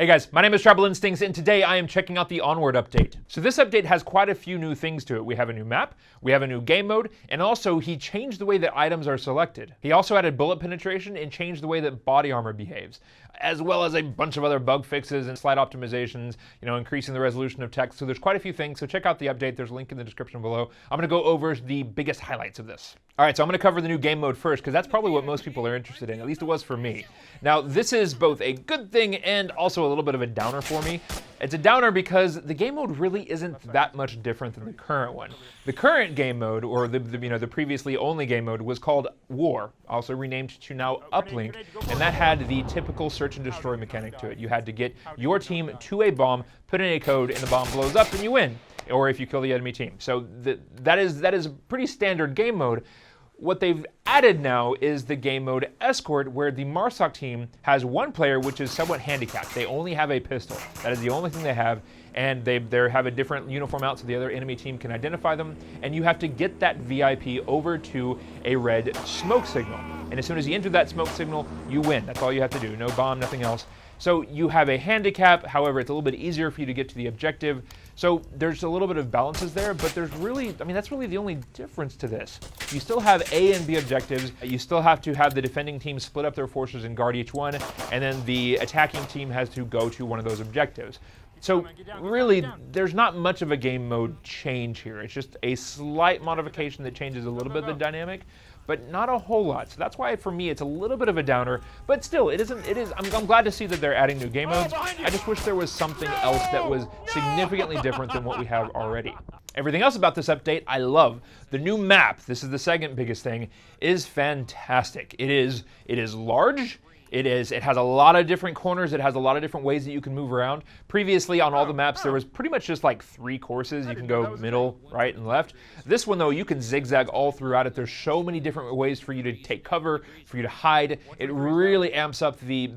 Hey guys, my name is Tribal Instincts, and today I am checking out the Onward update. So this update has quite a few new things to it. We have a new map, we have a new game mode, and also he changed the way that items are selected. He also added bullet penetration and changed the way that body armor behaves, as well as a bunch of other bug fixes and slight optimizations, increasing the resolution of text. So there's quite a few things, so check out the update. There's a link in the description below. I'm gonna go over the biggest highlights of this. All right, so I'm gonna cover the new game mode first, because that's probably what most people are interested in, at least it was for me. Now, this is both a good thing and also a little bit of a downer for me. It's a downer because the game mode really isn't that much different than the current one. The current game mode, or the previously only game mode, was called War, also renamed to now Uplink, and that had the typical search and destroy mechanic to it. You had to get your team to a bomb, put in a code, and the bomb blows up and you win, or if you kill the enemy team. So that is a pretty standard game mode. What they've added now is the game mode Escort, where the MARSOC team has one player which is somewhat handicapped. They only have a pistol. That is the only thing they have, and they have a different uniform out so the other enemy team can identify them, and you have to get that VIP over to a red smoke signal. And as soon as you enter that smoke signal, you win. That's all you have to do. No bomb, nothing else. So you have a handicap, however, it's a little bit easier for you to get to the objective. So there's a little bit of balances there, but there's really, that's really the only difference to this. You still have A and B objectives. You still have to have the defending team split up their forces and guard each one, and then the attacking team has to go to one of those objectives. So really, there's not much of a game mode change here. It's just a slight modification that changes a little bit of the dynamic, but not a whole lot. So that's why, for me, it's a little bit of a downer, but still, I'm glad to see that they're adding new game modes. I just wish there was something else that was significantly different than what we have already. Everything else about this update, I love. The new map, this is the second biggest thing, is fantastic. It is large. It has a lot of different corners. It has a lot of different ways that you can move around. Previously, on all the maps, there was pretty much just like 3 courses. You can go middle, right, and left. This one, though, you can zigzag all throughout it. There's so many different ways for you to take cover, for you to hide. It really amps up the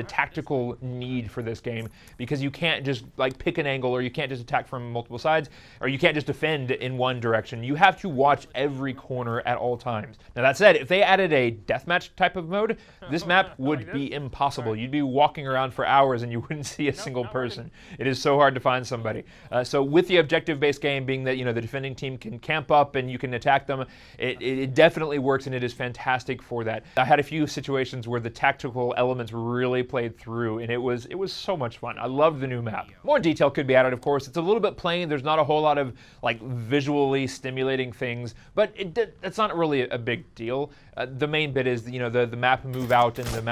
tactical need for this game, because you can't just like pick an angle, or you can't just attack from multiple sides, or you can't just defend in one direction. You have to watch every corner at all times. Now, that said, if they added a deathmatch type of mode, this map would be impossible. You'd be walking around for hours and you wouldn't see a single person. It is so hard to find somebody. So with the objective-based game being that the defending team can camp up and you can attack them, it definitely works, and it is fantastic for that. I had a few situations where the tactical elements really played through, and it was so much fun. I loved the new map. More detail could be added, of course. It's a little bit plain. There's not a whole lot of like visually stimulating things, but it's not really a big deal. The main bit is the map move out and the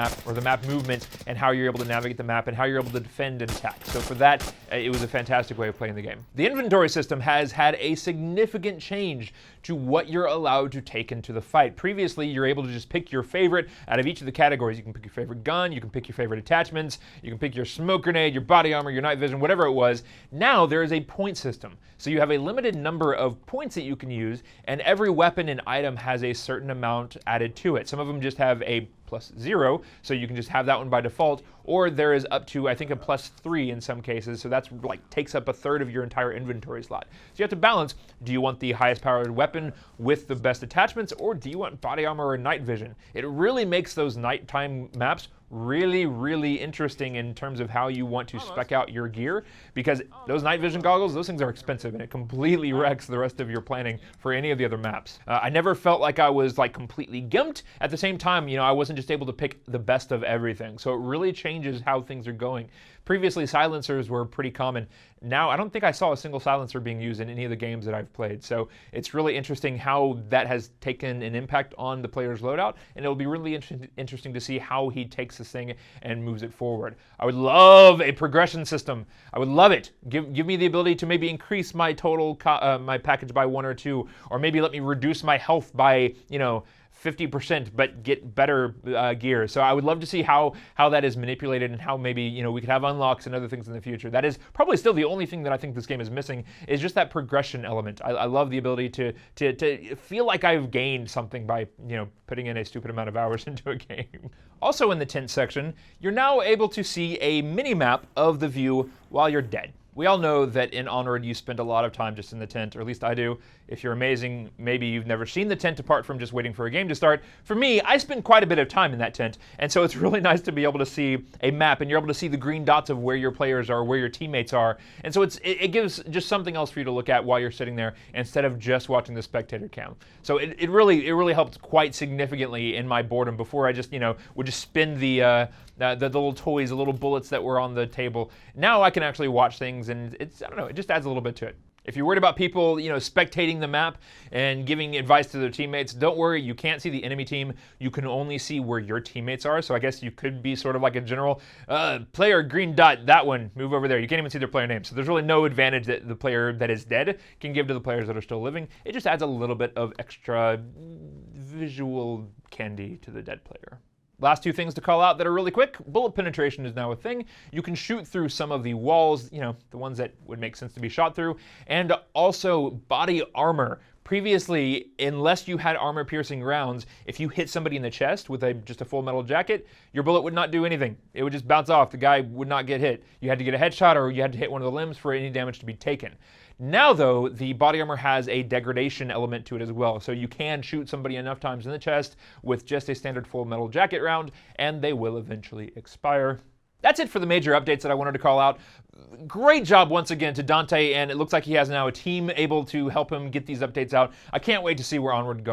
map movement, and how you're able to navigate the map and how you're able to defend and attack. So for that, it was a fantastic way of playing the game. The inventory system has had a significant change to what you're allowed to take into the fight. Previously, you're able to just pick your favorite out of each of the categories. You can pick your favorite gun, you can pick your favorite attachments, you can pick your smoke grenade, your body armor, your night vision, whatever it was. Now there is a point system. So you have a limited number of points that you can use, and every weapon and item has a certain amount added to it. Some of them just have a +0, so you can just have that one by default, or there is up to, I think, a +3 in some cases, so that's like takes up 1/3 of your entire inventory slot. So you have to balance, do you want the highest powered weapon with the best attachments, or do you want body armor or night vision? It really makes those nighttime maps really interesting in terms of how you want to spec out your gear, because those night vision goggles, those things are expensive, and it completely wrecks the rest of your planning for any of the other maps. I never felt like I was like completely gimped. At the same time, I wasn't just able to pick the best of everything, so it really changes how things are going. Previously, silencers were pretty common. Now, I don't think I saw a single silencer being used in any of the games that I've played, so it's really interesting how that has taken an impact on the player's loadout, and it'll be really interesting to see how he takes this thing and moves it forward. I would love a progression system. I would love it. Give me the ability to maybe increase my total, my package by 1 or 2, or maybe let me reduce my health by, 50%, but get better gear. So I would love to see how that is manipulated, and how maybe we could have unlocks and other things in the future. That is probably still the only thing that I think this game is missing, is just that progression element. I love the ability to feel like I've gained something by putting in a stupid amount of hours into a game. Also in the tent section, you're now able to see a mini map of the view while you're dead. We all know that in Onward you spend a lot of time just in the tent, or at least I do. If you're amazing, maybe you've never seen the tent apart from just waiting for a game to start. For me, I spend quite a bit of time in that tent, and so it's really nice to be able to see a map, and you're able to see the green dots of where your players are, where your teammates are, and so it gives just something else for you to look at while you're sitting there instead of just watching the spectator cam. So it really helped quite significantly in my boredom. Before I just would just spin the little toys, the little bullets that were on the table. Now I can actually watch things, and I don't know, it just adds a little bit to it. If you're worried about people, spectating the map and giving advice to their teammates, don't worry, you can't see the enemy team. You can only see where your teammates are. So I guess you could be sort of like a general player, green dot, that one, move over there. You can't even see their player name. So there's really no advantage that the player that is dead can give to the players that are still living. It just adds a little bit of extra visual candy to the dead player. Last two things to call out that are really quick. Bullet penetration is now a thing. You can shoot through some of the walls, the ones that would make sense to be shot through, and also body armor. Previously, unless you had armor-piercing rounds, if you hit somebody in the chest with just a full metal jacket, your bullet would not do anything. It would just bounce off. The guy would not get hit. You had to get a headshot, or you had to hit one of the limbs for any damage to be taken. Now, though, the body armor has a degradation element to it as well, so you can shoot somebody enough times in the chest with just a standard full metal jacket round, and they will eventually expire. That's it for the major updates that I wanted to call out. Great job once again to Dante, and it looks like he has now a team able to help him get these updates out. I can't wait to see where Onward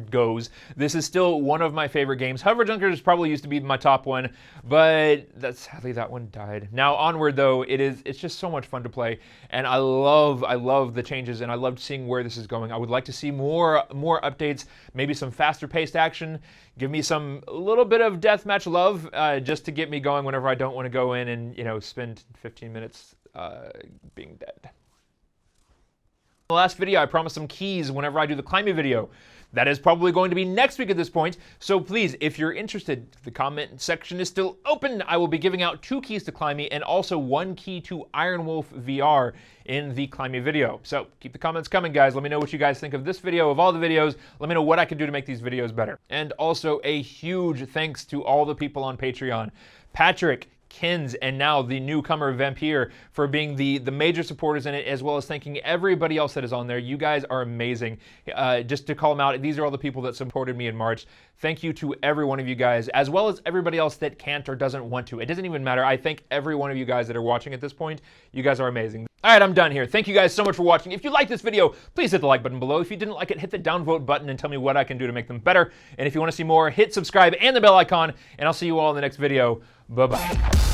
goes. This is still one of my favorite games. Hover Junkers probably used to be my top one, but sadly that one died. Now Onward, though, it's just so much fun to play, and I love the changes, and I loved seeing where this is going. I would like to see more updates, maybe some faster paced action. Give me a little bit of deathmatch love, just to get me going whenever I don't want to go in and spend 15 minutes being dead. In the last video, I promised some keys whenever I do the climbing video. That is probably going to be next week at this point, so please, if you're interested, the comment section is still open. I will be giving out 2 keys to Climb Me and also 1 key to Iron Wolf VR in the Climb Me video. So keep the comments coming, guys. Let me know what you guys think of this video, of all the videos. Let me know what I can do to make these videos better. And also a huge thanks to all the people on Patreon. Patrick, Kins, and now the newcomer Vampire for being the major supporters in it, as well as thanking everybody else that is on there. You guys are amazing. Just to call them out, these are all the people that supported me in March. Thank you to every one of you guys, as well as everybody else that can't or doesn't want to. It doesn't even matter. I thank every one of you guys that are watching at this point. You guys are amazing. All right, I'm done here. Thank you guys so much for watching. If you like this video, please hit the like button below. If you didn't like it, hit the downvote button and tell me what I can do to make them better. And if you want to see more, hit subscribe and the bell icon, and I'll see you all in the next video. Bye-bye.